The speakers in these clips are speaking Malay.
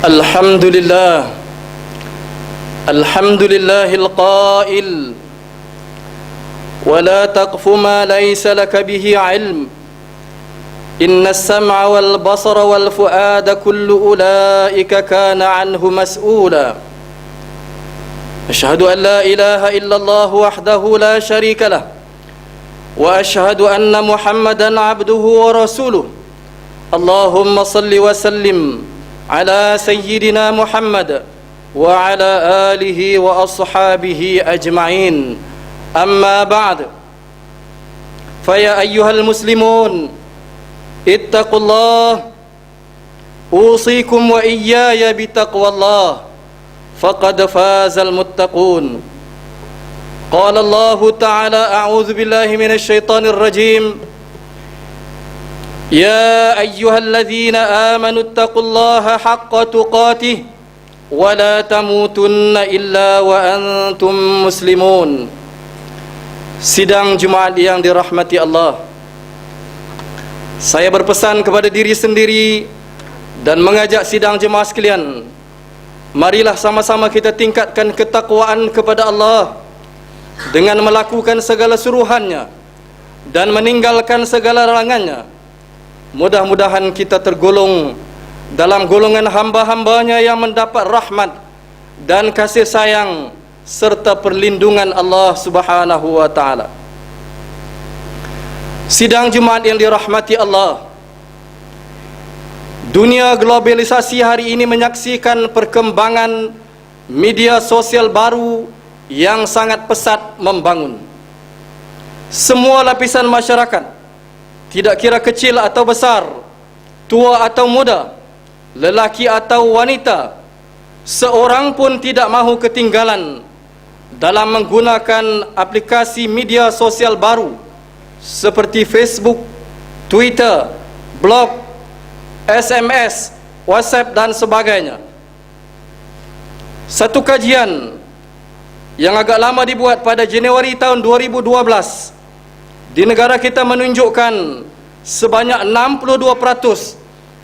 الحمد لله الحمد لله القائل ولا تقف ما ليس لك به علم إن السمع والبصر والفؤاد كل أولئك كان عنه مسؤولا أشهد أن لا إله إلا الله وحده لا شريك له وأشهد أن محمدا عبده ورسوله اللهم صل وسلم على سيدنا محمد وعلى آله وأصحابه أجمعين أما بعد فيا أيها المسلمون اتقوا الله أوصيكم وإياي بتقوى الله فقد فاز المتقون قال الله تعالى أعوذ بالله من الشيطان الرجيم يا أيها الذين آمنوا اتقوا الله حق تقاته ولا تموتن إلا وأنتم مسلمون. Sidang Jumaat yang dirahmati Allah, saya berpesan kepada diri sendiri dan mengajak sidang jemaah sekalian, marilah sama-sama kita tingkatkan ketakwaan kepada Allah dengan melakukan segala suruhannya dan meninggalkan segala larangannya. Mudah-mudahan kita tergolong dalam golongan hamba-hambanya yang mendapat rahmat dan kasih sayang serta perlindungan Allah Subhanahu wa ta'ala. Sidang Jumaat yang dirahmati Allah, dunia globalisasi hari ini menyaksikan perkembangan media sosial baru yang sangat pesat membangun. Semua lapisan masyarakat, tidak kira kecil atau besar, tua atau muda, lelaki atau wanita, seorang pun tidak mahu ketinggalan dalam menggunakan aplikasi media sosial baru seperti Facebook, Twitter, blog, SMS, WhatsApp dan sebagainya. Satu kajian yang agak lama dibuat pada Januari tahun 2012 di negara kita menunjukkan sebanyak 62%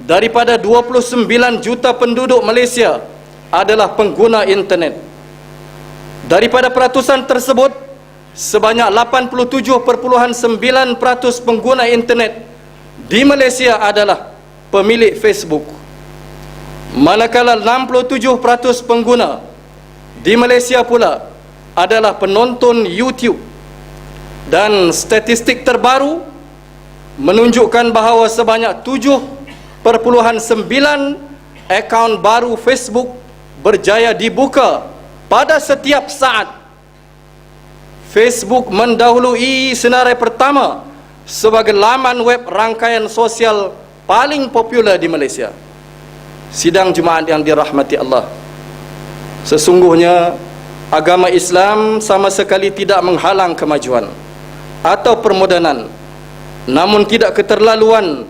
daripada 29 juta penduduk Malaysia adalah pengguna internet. Daripada peratusan tersebut, sebanyak 87.9% pengguna internet di Malaysia adalah pemilik Facebook. Manakala 67% pengguna di Malaysia pula adalah penonton YouTube. Dan statistik terbaru menunjukkan bahawa sebanyak 7.9 akaun baru Facebook berjaya dibuka pada setiap saat. Facebook mendahului senarai pertama sebagai laman web rangkaian sosial paling popular di Malaysia. Sidang Jumaat yang dirahmati Allah, sesungguhnya agama Islam sama sekali tidak menghalang kemajuan atau permodernan, namun tidak keterlaluan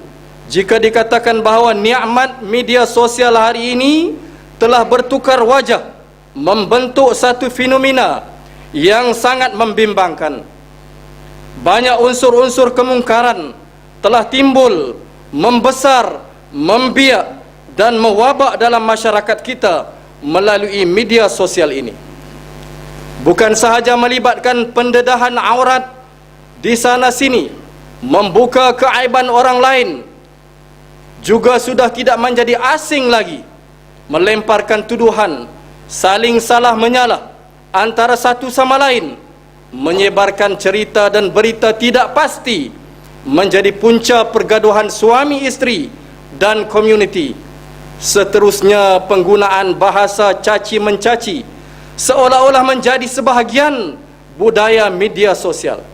jika dikatakan bahawa nikmat media sosial hari ini telah bertukar wajah, membentuk satu fenomena yang sangat membimbangkan. Banyak unsur-unsur kemungkaran telah timbul, membesar, membiak dan mewabak dalam masyarakat kita melalui media sosial ini. Bukan sahaja melibatkan pendedahan aurat di sana sini, membuka keaiban orang lain, juga sudah tidak menjadi asing lagi melemparkan tuduhan, saling salah menyalah antara satu sama lain, menyebarkan cerita dan berita tidak pasti, menjadi punca pergaduhan suami isteri dan komuniti. Seterusnya penggunaan bahasa caci mencaci seolah-olah menjadi sebahagian budaya media sosial.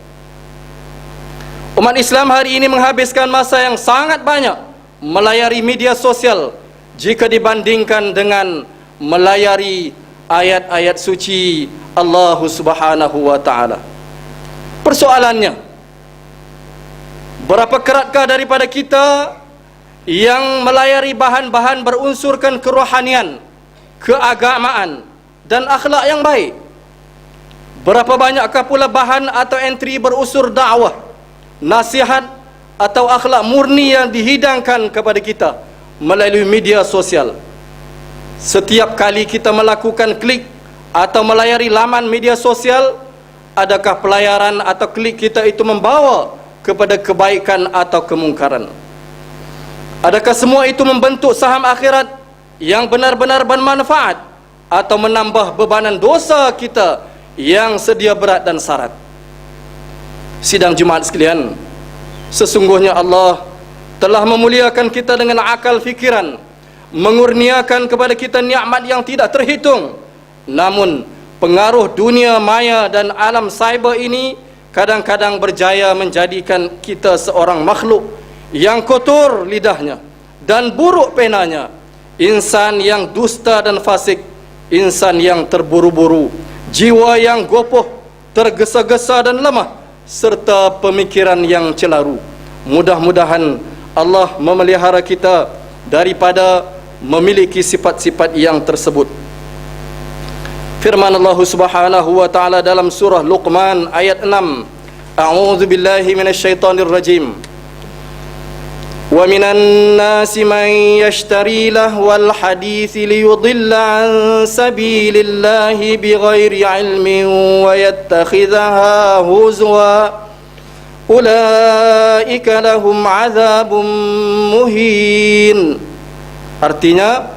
Umat Islam hari ini menghabiskan masa yang sangat banyak melayari media sosial jika dibandingkan dengan melayari ayat-ayat suci Allah Subhanahu wa ta'ala. Persoalannya, berapa keratkah daripada kita yang melayari bahan-bahan berunsurkan kerohanian, keagamaan dan akhlak yang baik? Berapa banyakkah pula bahan atau entry berunsur dakwah, nasihat atau akhlak murni yang dihidangkan kepada kita melalui media sosial? Setiap kali kita melakukan klik atau melayari laman media sosial, adakah pelayaran atau klik kita itu membawa kepada kebaikan atau kemungkaran? Adakah semua itu membentuk saham akhirat yang benar-benar bermanfaat atau menambah bebanan dosa kita yang sedia berat dan syarat? Sidang Jumaat sekalian, sesungguhnya Allah telah memuliakan kita dengan akal fikiran, mengurniakan kepada kita nikmat yang tidak terhitung. Namun pengaruh dunia maya dan alam cyber ini kadang-kadang berjaya menjadikan kita seorang makhluk yang kotor lidahnya dan buruk penanya, insan yang dusta dan fasik, insan yang terburu-buru, jiwa yang gopoh, tergesa-gesa dan lemah, serta pemikiran yang celaru. Mudah-mudahan Allah memelihara kita daripada memiliki sifat-sifat yang tersebut. Firman Allah Subhanahu wa taala dalam surah Luqman ayat 6. A'udzu billahi minasyaitonir rajim. Wa minan nasi man yashtari lahwal hadits liyudilla an sabilillahi bighairi ilmin wa yattakhidhaha huzwa. Ulaika lahum azabun muhin. Artinya,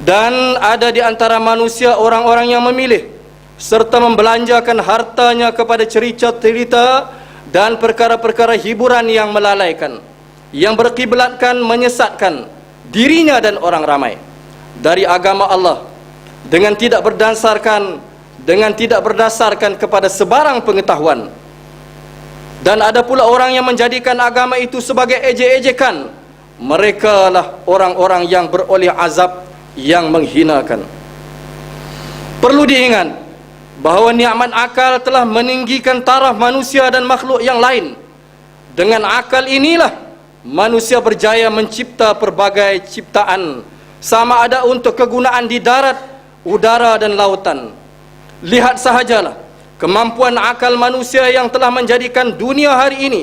dan ada di antara manusia orang-orang yang memilih serta membelanjakan hartanya kepada cerita-cerita dan perkara-perkara hiburan yang melalaikan, yang berkiblatkan menyesatkan dirinya dan orang ramai dari agama Allah dengan tidak berdasarkan kepada sebarang pengetahuan. Dan ada pula orang yang menjadikan agama itu sebagai ejek-ejekan. Mereka lah orang-orang yang beroleh azab yang menghinakan. Perlu diingat bahawa nikmat akal telah meninggikan taraf manusia dan makhluk yang lain. Dengan akal inilah manusia berjaya mencipta pelbagai ciptaan, sama ada untuk kegunaan di darat, udara dan lautan. Lihat sahajalah kemampuan akal manusia yang telah menjadikan dunia hari ini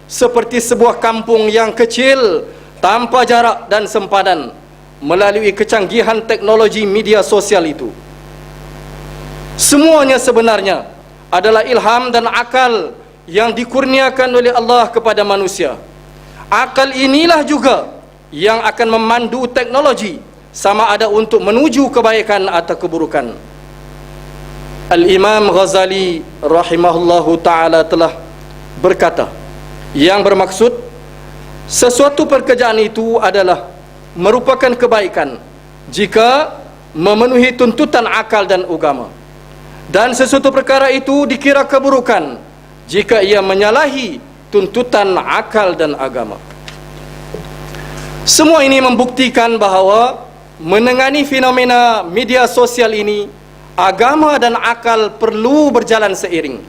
seperti sebuah kampung yang kecil, tanpa jarak dan sempadan, melalui kecanggihan teknologi media sosial itu. Semuanya sebenarnya adalah ilham dan akal yang dikurniakan oleh Allah kepada manusia. Akal inilah juga yang akan memandu teknologi, sama ada untuk menuju kebaikan atau keburukan. Al-Imam Ghazali rahimahullahu ta'ala telah berkata, yang bermaksud sesuatu pekerjaan itu adalah merupakan kebaikan jika memenuhi tuntutan akal dan agama, dan sesuatu perkara itu dikira keburukan jika ia menyalahi tuntutan akal dan agama. Semua ini membuktikan bahawa menangani fenomena media sosial ini, agama dan akal perlu berjalan seiring.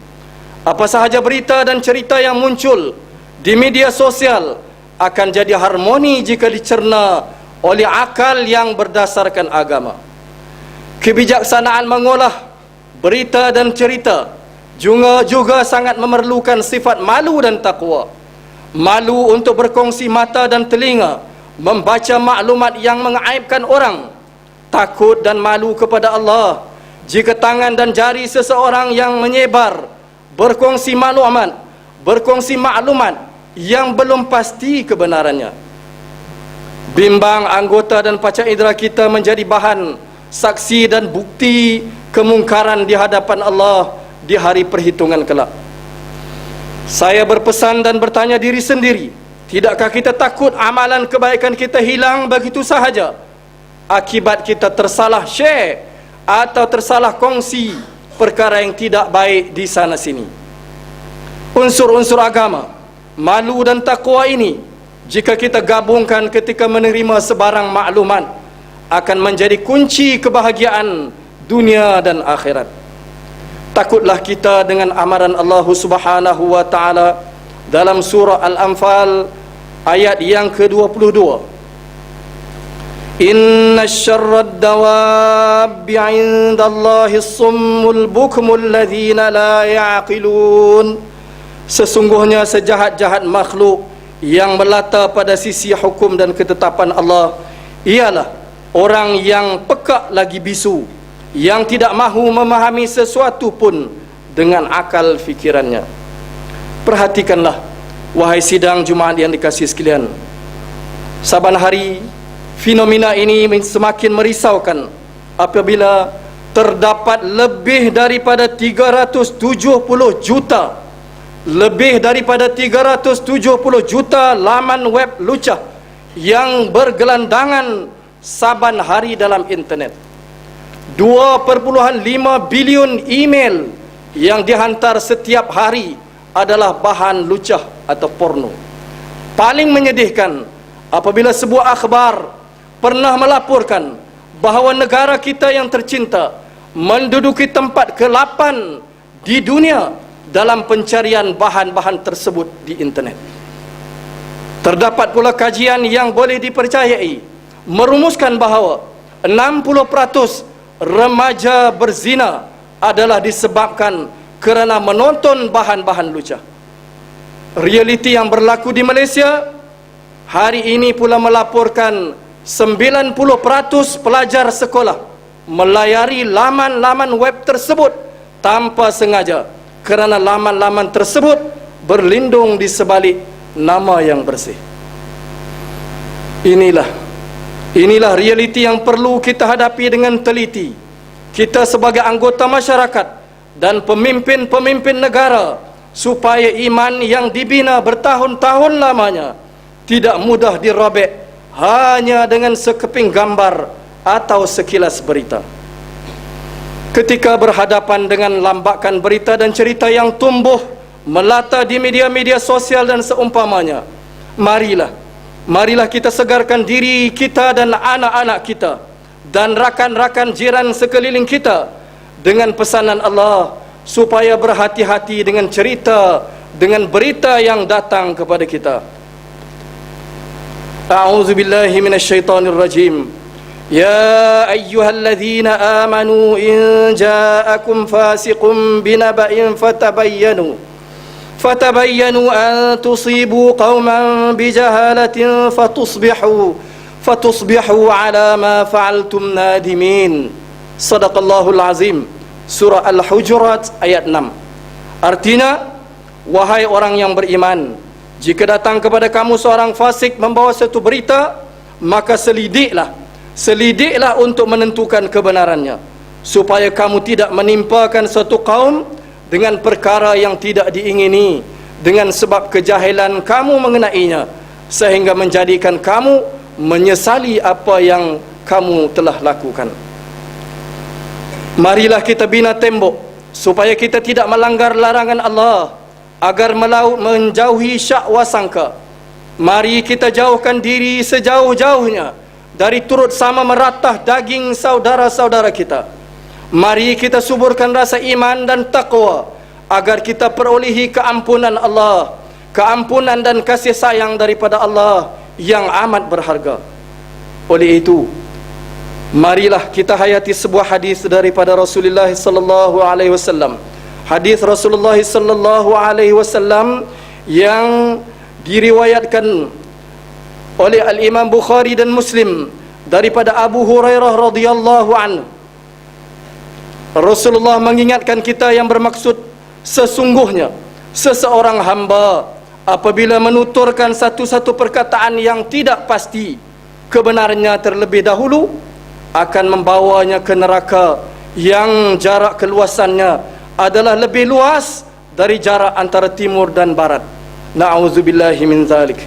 Apa sahaja berita dan cerita yang muncul di media sosial akan jadi harmoni jika dicerna oleh akal yang berdasarkan agama. Kebijaksanaan mengolah berita dan cerita juga sangat memerlukan sifat malu dan takwa. Malu untuk berkongsi mata dan telinga membaca maklumat yang mengaibkan orang. Takut dan malu kepada Allah jika tangan dan jari seseorang yang menyebar berkongsi maklumat yang belum pasti kebenarannya. Bimbang anggota dan panca indera kita menjadi bahan saksi dan bukti kemungkaran di hadapan Allah di hari perhitungan kelak. Saya berpesan dan bertanya diri sendiri, tidakkah kita takut amalan kebaikan kita hilang begitu sahaja akibat kita tersalah share atau tersalah kongsi perkara yang tidak baik di sana sini? Unsur-unsur agama, malu dan takwa ini, jika kita gabungkan ketika menerima sebarang maklumat, akan menjadi kunci kebahagiaan dunia dan akhirat. Takutlah kita dengan amaran Allah Subhanahu wa taala dalam surah Al-Anfal ayat yang ke-22. Inna syarrad dawabbi 'indallahi as-summul bukmul ladzina la ya'qilun. Sesungguhnya sejahat-jahat makhluk yang melata pada sisi hukum dan ketetapan Allah ialah orang yang pekak lagi bisu, yang tidak mahu memahami sesuatu pun dengan akal fikirannya. Perhatikanlah, wahai sidang Jumaat yang dikasihi sekalian, saban hari fenomena ini semakin merisaukan apabila terdapat lebih daripada 370 juta laman web lucah yang bergelandangan saban hari dalam internet. 2,5 bilion email yang dihantar setiap hari adalah bahan lucah atau porno. Paling menyedihkan apabila sebuah akhbar pernah melaporkan bahawa negara kita yang tercinta menduduki tempat ke-8 di dunia dalam pencarian bahan-bahan tersebut di internet. Terdapat pula kajian yang boleh dipercayai merumuskan bahawa 60% remaja berzina adalah disebabkan kerana menonton bahan-bahan lucah. Realiti yang berlaku di Malaysia hari ini pula melaporkan 90% pelajar sekolah melayari laman-laman web tersebut tanpa sengaja kerana laman-laman tersebut berlindung di sebalik nama yang bersih. Inilah realiti yang perlu kita hadapi dengan teliti. Kita sebagai anggota masyarakat dan pemimpin-pemimpin negara, supaya iman yang dibina bertahun-tahun lamanya tidak mudah dirobek hanya dengan sekeping gambar atau sekilas berita. Ketika berhadapan dengan lambakan berita dan cerita yang tumbuh melata di media-media sosial dan seumpamanya, marilah kita segarkan diri kita dan anak-anak kita dan rakan-rakan jiran sekeliling kita dengan pesanan Allah supaya berhati-hati dengan cerita, dengan berita yang datang kepada kita. A'udzubillahi minasyaitonirrajim. Ya ayyuhalladzina amanu in ja'akum fasiqun binaba'in fatabayyanu an tusibu qauman bijahalatin fatusbihu ala ma fa'altum nadimin. Sadaqallahul azim. Surah Al-Hujurat ayat 6. Artinya, wahai orang yang beriman, jika datang kepada kamu seorang fasik membawa satu berita, maka selidiklah untuk menentukan kebenarannya, supaya kamu tidak menimpakan satu kaum dengan perkara yang tidak diingini dengan sebab kejahilan kamu mengenainya, sehingga menjadikan kamu menyesali apa yang kamu telah lakukan. Marilah kita bina tembok supaya kita tidak melanggar larangan Allah, agar menjauhi syakwa sangka. Mari kita jauhkan diri sejauh-jauhnya dari turut sama meratah daging saudara-saudara kita. Mari kita suburkan rasa iman dan taqwa agar kita perolehi keampunan Allah, keampunan dan kasih sayang daripada Allah yang amat berharga. Oleh itu, marilah kita hayati sebuah hadis daripada Rasulullah sallallahu alaihi wasallam. Hadis Rasulullah sallallahu alaihi wasallam yang diriwayatkan oleh Al-Imam Bukhari dan Muslim daripada Abu Hurairah radhiyallahu anhu. Rasulullah mengingatkan kita yang bermaksud, sesungguhnya seseorang hamba apabila menuturkan satu-satu perkataan yang tidak pasti kebenarannya terlebih dahulu, akan membawanya ke neraka yang jarak keluasannya adalah lebih luas dari jarak antara timur dan barat. Na'udzubillahi min zalik.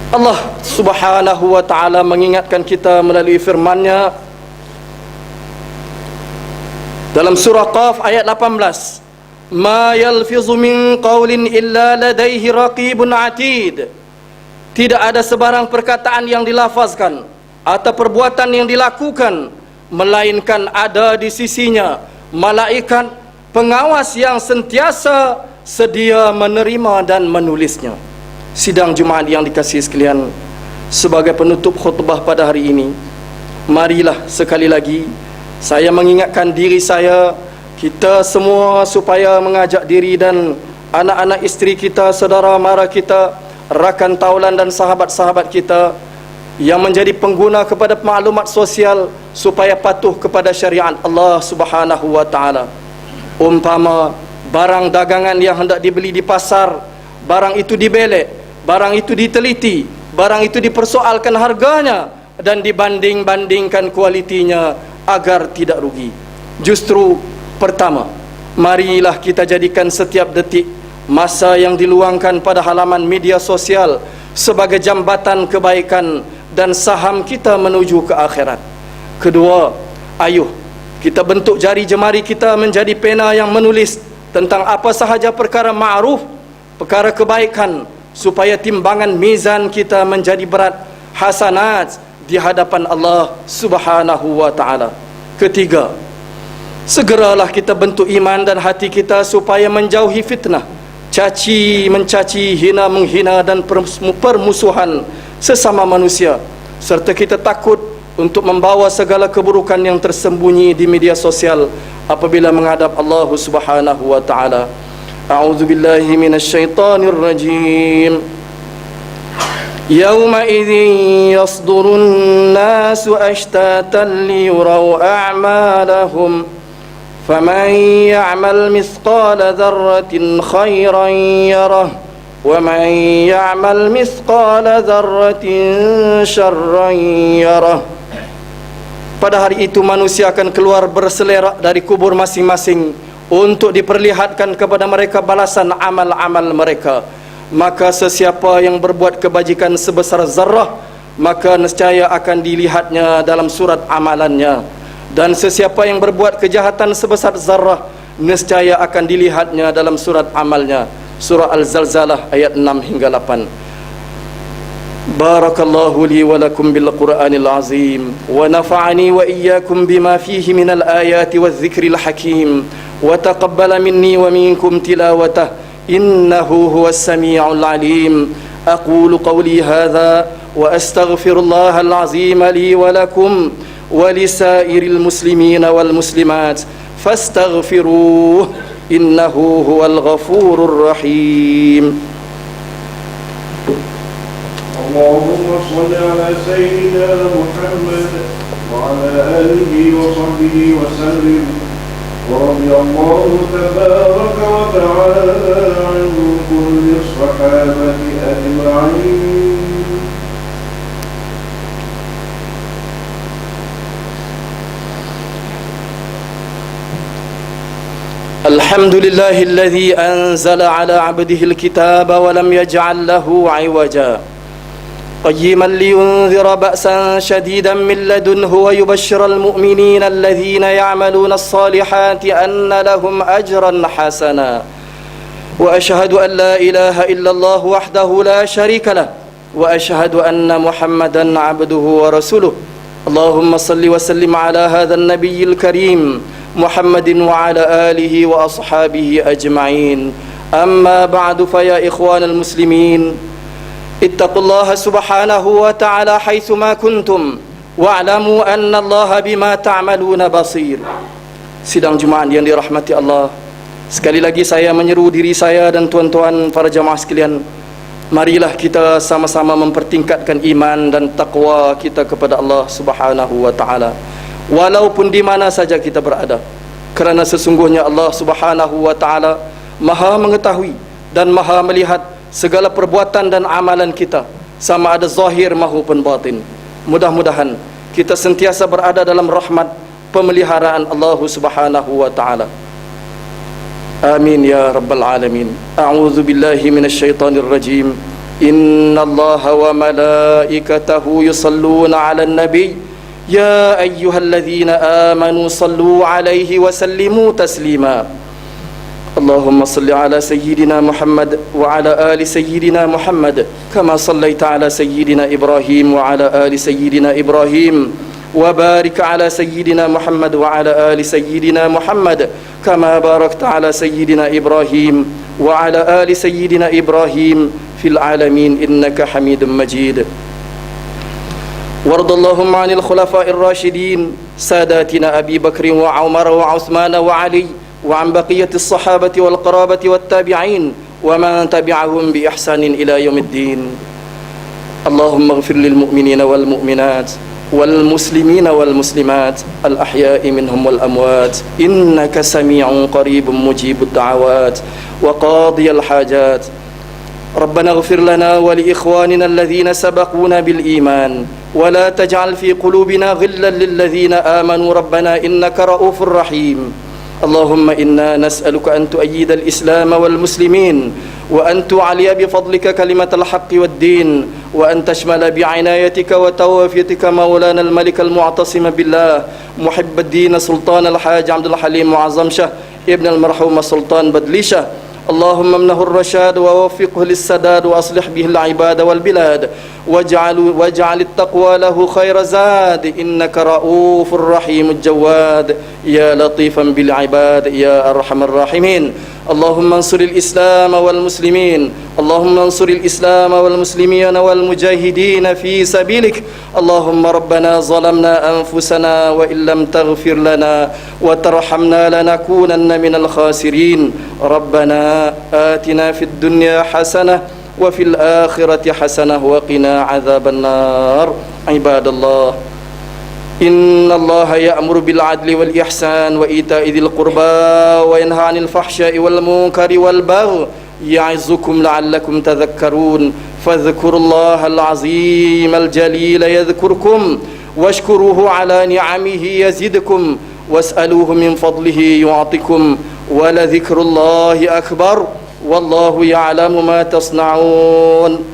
Allah subhanahu wa ta'ala mengingatkan kita melalui firman-Nya dalam surah Qaf ayat 18, ma yalfizu min qawlin illa ladaihi raqibun atid. Tidak ada sebarang perkataan yang dilafazkan atau perbuatan yang dilakukan melainkan ada di sisinya malaikat pengawas yang sentiasa sedia menerima dan menulisnya. Sidang Jumaat yang dikasihi sekalian, sebagai penutup khutbah pada hari ini, marilah sekali lagi saya mengingatkan diri saya, kita semua, supaya mengajak diri dan anak-anak isteri kita, saudara mara kita, rakan taulan dan sahabat-sahabat kita yang menjadi pengguna kepada maklumat sosial supaya patuh kepada syariat Allah Subhanahu wa taala. Umpama barang dagangan yang hendak dibeli di pasar, barang itu dibelek, barang itu diteliti, barang itu dipersoalkan harganya dan dibanding-bandingkan kualitinya agar tidak rugi. Justru pertama, marilah kita jadikan setiap detik masa yang diluangkan pada halaman media sosial sebagai jambatan kebaikan dan saham kita menuju ke akhirat. Kedua, ayuh kita bentuk jari jemari kita menjadi pena yang menulis tentang apa sahaja perkara ma'ruf, perkara kebaikan, supaya timbangan mizan kita menjadi berat hasanat di hadapan Allah Subhanahu wa taala. Ketiga, segeralah kita bentuk iman dan hati kita supaya menjauhi fitnah, caci mencaci, hina menghina dan permusuhan sesama manusia, serta kita takut untuk membawa segala keburukan yang tersembunyi di media sosial apabila menghadap Allah Subhanahu wa taala. A'udzu billahi minasyaitonir rajim. Yauma idzin yasdurun nasu ashtatan liyuraw a'malahum faman ya'mal mithqala dzarratin khairan yarah wa man ya'mal mithqala dzarratin syarran yarah. Pada hari itu manusia akan keluar berselerak dari kubur masing-masing untuk diperlihatkan kepada mereka balasan amal-amal mereka. Maka sesiapa yang berbuat kebajikan sebesar zarrah, maka nescaya akan dilihatnya dalam surat amalannya. Dan sesiapa yang berbuat kejahatan sebesar zarrah, nescaya akan dilihatnya dalam surat amalnya. Surah Al-Zalzalah ayat 6 hingga 8. Barakallahu li wa lakum bil Qur'anil azim wa nafa'ani wa iyyakum bima fihi minal ayati wadh-dhikril hakim wa taqabbala minni wa minkum tilawatah innahu huwas sami'ul alim. Aqulu qawli hadha wa astaghfirullahal azim li wa lakum wa lisairil muslimina wal muslimat fastaghfiruhu innahu huwal ghafurur rahim. اللهم صل على سيدنا محمد وعلى آله وصحبه وسلم ورضي الله تبارك وتعالى عن كل الصحابة أجمعين. الحمد لله الذي أنزل على عبده الكتاب ولم يجعل له عوجا قيما لينذر بأسا شديدا من لدنه ويبشر المؤمنين الذين يعملون الصالحات أن لهم أجرا حسنا وأشهد أن لا إله إلا الله وحده لا شريك له وأشهد أن محمدا عبده ورسوله. اللهم صل وسلم على هذا النبي الكريم محمد وعلى آله وأصحابه أجمعين. أما بعد فيا إخوان المسلمين اتقوا الله سبحانه وتعالى حيثما كنتم واعلموا أن الله بما تعملون بصير. Sidang Jumaat yang dirahmati Allah, sekali lagi saya menyeru diri saya dan tuan-tuan para jamaah sekalian, marilah kita sama-sama mempertingkatkan iman dan takwa kita kepada Allah Subhanahu wa taala walaupun di mana saja kita berada, kerana sesungguhnya Allah Subhanahu wa taala Maha mengetahui dan Maha melihat segala perbuatan dan amalan kita, sama ada zahir maupun batin. Mudah-mudahan kita sentiasa berada dalam rahmat pemeliharaan Allah Subhanahu wa taala. Amin ya rabbal alamin. A'udzu billahi minasyaitonir rajim. Innallaha wa malaikatahu yusalluna 'alan nabiy ya ayyuhalladzina amanu sallu 'alaihi wa sallimu taslima. اللهم صل على سيدنا محمد وعلى آل سيدنا محمد كما صليت على سيدنا إبراهيم وعلى آل سيدنا إبراهيم وبارك على سيدنا محمد وعلى آل سيدنا محمد كما باركت على سيدنا إبراهيم وعلى آل سيدنا إبراهيم في العالمين إنك حميد مجيد. وارض اللهم عن الخلفاء الراشدين ساداتنا أبي بكر وعمر وعثمان وعلي وعن بقية الصحابة والقرابة والتابعين ومن تبعهم بإحسان إلى يوم الدين. اللهم اغفر للمؤمنين والمؤمنات والمسلمين والمسلمات الأحياء منهم والأموات إنك سميع قريب مجيب الدعوات وقاضي الحاجات. ربنا اغفر لنا ولإخواننا الذين سبقونا بالإيمان ولا تجعل في قلوبنا غلا للذين آمنوا ربنا إنك رؤوف رحيم. اللهم إنا نسألك أن تؤيد الإسلام والمسلمين وأن تعلي بفضلك كلمة الحق والدين وأن تشمل بعنايتك وتوفيقك مولانا الملك المعتصم بالله محب الدين سلطان الحاج عبد الحليم معظم شه ابن المرحوم سلطان بدليشه. اللهم امنه الرشاد ووفقه للسداد وأصلح به العباد والبلاد واجعل التقوى له خير زاد إنك رؤوف رحيم الجواد يا لطيفا بالعباد يا أرحم الراحمين. اللهم انصر الإسلام والمسلمين اللهم انصر الإسلام والمسلمين والمجاهدين في سبيلك. اللهم ربنا ظلمنا أنفسنا وإن لم تغفر لنا وترحمنا لنكونن من الخاسرين. ربنا آتنا في الدنيا حسنة وفي الآخرة حسنة وقنا عذاب النار. عباد الله إن الله يأمر بالعدل والإحسان وإيتاء ذي القربى وينهى عن الفحشاء والمنكر والبغي يعظكم لعلكم تذكرون. فاذكروا الله العظيم الجليل يذكركم واشكروه على نعمه يزدكم واسألوه من فضله يعطكم ولذكر الله أكبر والله يعلم ما تصنعون.